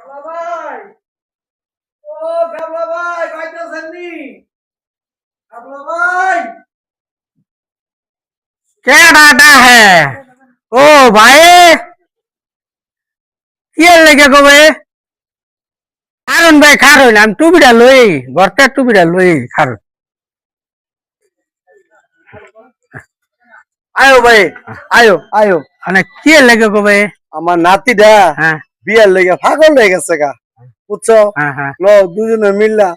গাবলা ভাই, ও গাবলা ভাই, পাইতেছেন নি? গাবলা ভাই, क्या डाटा है ओ भाई কি লেগে কবে কারণ ভাই খারুন আমি টুপিটা লই গর্তে টুপিটা লই খারুন আয়ো ভাই, আয়ো আয়ো। মানে কি লেগে কবে আমার নাতিটা হ্যাঁ বিয়ার লেগে পাগল হয়ে গেছে গা, বুঝছো? হ্যাঁ হ্যাঁ ল দুজনে মিললা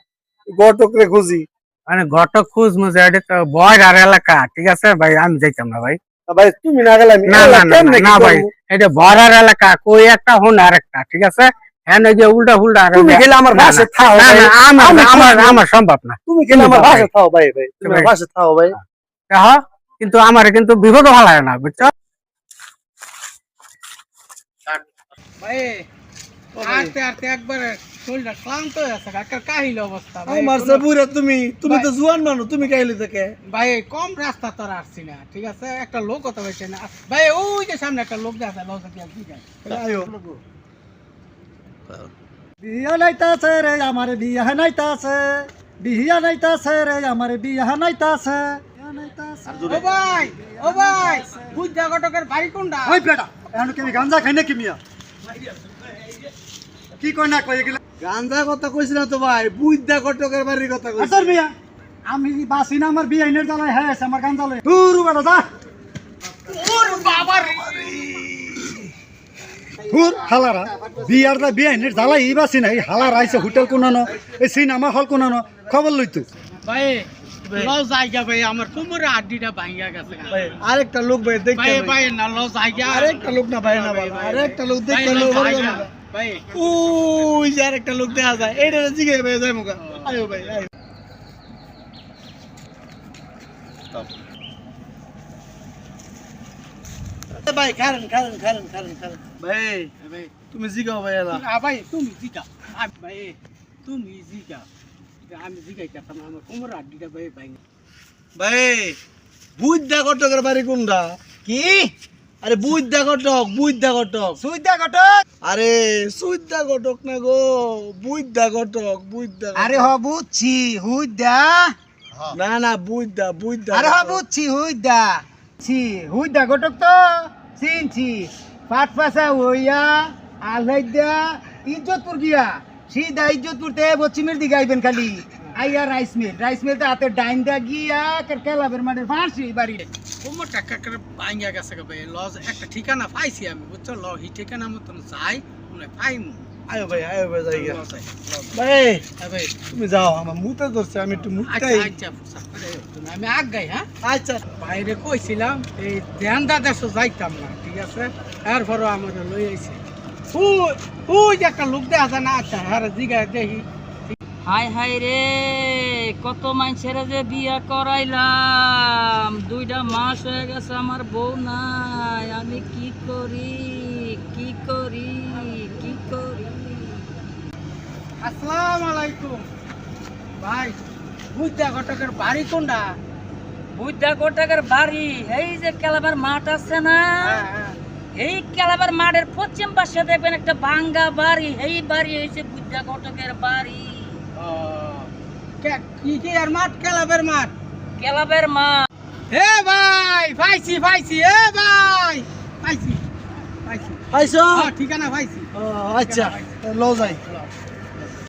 গটকরে খুঁজি। মানে ঘটক খুঁজ মুছে এটা তো বয়রার এলাকা ঠিক আছে ভাই আমি যাইতাম না ভাই ভাই তুমি না গেলে আমি না না না কেমনে কি না ভাই করবো? এটা বয়রার এলাকা কই একটা হন আর একটা ঠিক আছে হ্যাঁ এই যে উল্টা ফুল্টা তুমি গেলে আমার বাসে থাও না ভাই। না আমার আমি আমার খুঁজবো। আমার সম্ভব না তুমি গেলে আমার ভাই। বাসে থাও ভাই, ভাই তুমি ভাই। আমার বাসে থাও ভাই। দেখো কিন্তু আমার কিন্তু বিপদ ভালো না বুঝছো ভাই আস্তে আস্তে একবারে শরীরটা ক্লান্ত হয়ে আছে একটা কাহিল অবস্থা ভাই আমার সে বুড়া তুমি তো জুয়ান মানুষ, তুমি গাইলে থেকে। ভাই কম রাস্তা তো আর আসছি না ঠিক আছে একটা লোক কথা বলছে না ভাই ওই যে সামনে একটা লোক দেখা লোক কি যায় আয়ো। বিয়া নাইতাছে রে আমার বিয়া নাইতাছে, বিয়া নাইতাছে রে আমার বিয়া নাইতাছে। ও ভাই বুঝা ঘটকের বাড়ি কোনটা ওই বেটা এখন কি আমি গাঞ্জা খাই নাকি মিয়া? কি কই না কই এগুলা? গাঞ্জা কথা কইছি না তো ভাই, বুইদা কটকের বাড়ির কথা কইছি। আসর মিয়া আমি বাসি না আমার বিয়া ইনের জ্বালায় হ্যাঁ আমার গাঞ্জা লই দূর বেটা যা ওর বাবা রে দূর হালারা বিয়ার দা বিয়া ইনের জ্বালাই ই বাসি না এই হালার আইছে হোটেল কোনানো এই সিনেমা হল কোনানো খবর লইতো ভাই লস জায়গা ভাই আমার কোমরে আড্ডিটা ভাঙিয়া গেছে ভাই আরেকটা লোক ভাই দেখতে ভাই ভাই না লস জায়গা আরেকটা লোক না ভাই না ভাই, আরেকটা লোক দেখতে লোক ভাই ওই যে আরেকটা লোক দেখা যায়, এইটা জিগে ভাই যাই মুখা। আয়ো ভাই আয়ো। ভাই খারেন খারেন খারেন খারেন খারেন ভাই, ভাই তুমি জিগাও ভাই এলা। ভাই তুমি জিকা ভাই তুমি জিকা আমি জিগাই কাতাম আমার কোমরে আড্ডিটা ভাই ভাঙি ভাই বুইদা কটকের বাড়ি কোনটা? কি আরে বুইদা কটক, বুইদা কটক। সুইদা ঘটক আরে সুইদা কটক না গো, বুইদা কটক, বুইদা কটক। আরে হ বুঝছি হুইদা না না বুইদা বুইদা আরে হ কটক। বুঝছি হুইদা হুইদা ঘটক তো চিনছি পাট পাশা হইয়া আলহাইদা ইজ্জতপুর গিয়া সিধা ইজ্জতপুর তে পশ্চিমের দিকে আইবেন খালি আইয়া রাইস মিল তো হাতে ডাইন দা গিয়া কেলাবের মাঠের ফাঁসি বাড়ি কোমরটা কাকার ভাঙিয়া গেছে ভাই লস একটা ঠিকানা পাইছি আমি বুঝছো ল হি ঠিকানা মতন যাই মনে পাইমু আয়ো ভাই যাই গিয়া। লস আই ভাই ভাই তুমি যাও, আমার মুতে ধরছে, আমি একটু আচ্ছা মুতাই। আচ্ছা ফুসা করে তুমি আমি আগ গাই হ্যাঁ আচ্ছা বাইরে কইছিলাম এই ধ্যান দাদেশও যাইতাম না ঠিক আছে এরপরও আমার লই আইছে ওই যে একটা লোক দেখা যায় না আচ্ছা হ্যাঁ জিগা দেখি হাই হাই রে কত মানুষের যে বিয়া করাইলাম 2টা মাস হয়ে গেছে আমার বউ নাই আমি কি করি কি করি কি করি আসসালামু আলাইকুম ভাই বুঝা ঘটকের বাড়ি কোনটা বুদ্ধা কোটাকের বাড়ি এই যে কেলাবার মাঠ আছে না এই কেলাবার মাঠের পশ্চিম পাশে দেখবেন একটা ভাঙ্গা বাড়ি এই বাড়ি হয়েছে বুদ্ধা কোটকের বাড়ি কি কি আর মাঠ ক্লাবের মাঠ কেলাবের মাঠ হে ভাই পাইছি পাইছি এ ভাই পাইছি পাইছি আইসো। ঠিকানা পাইছি আচ্ছা লো যাই।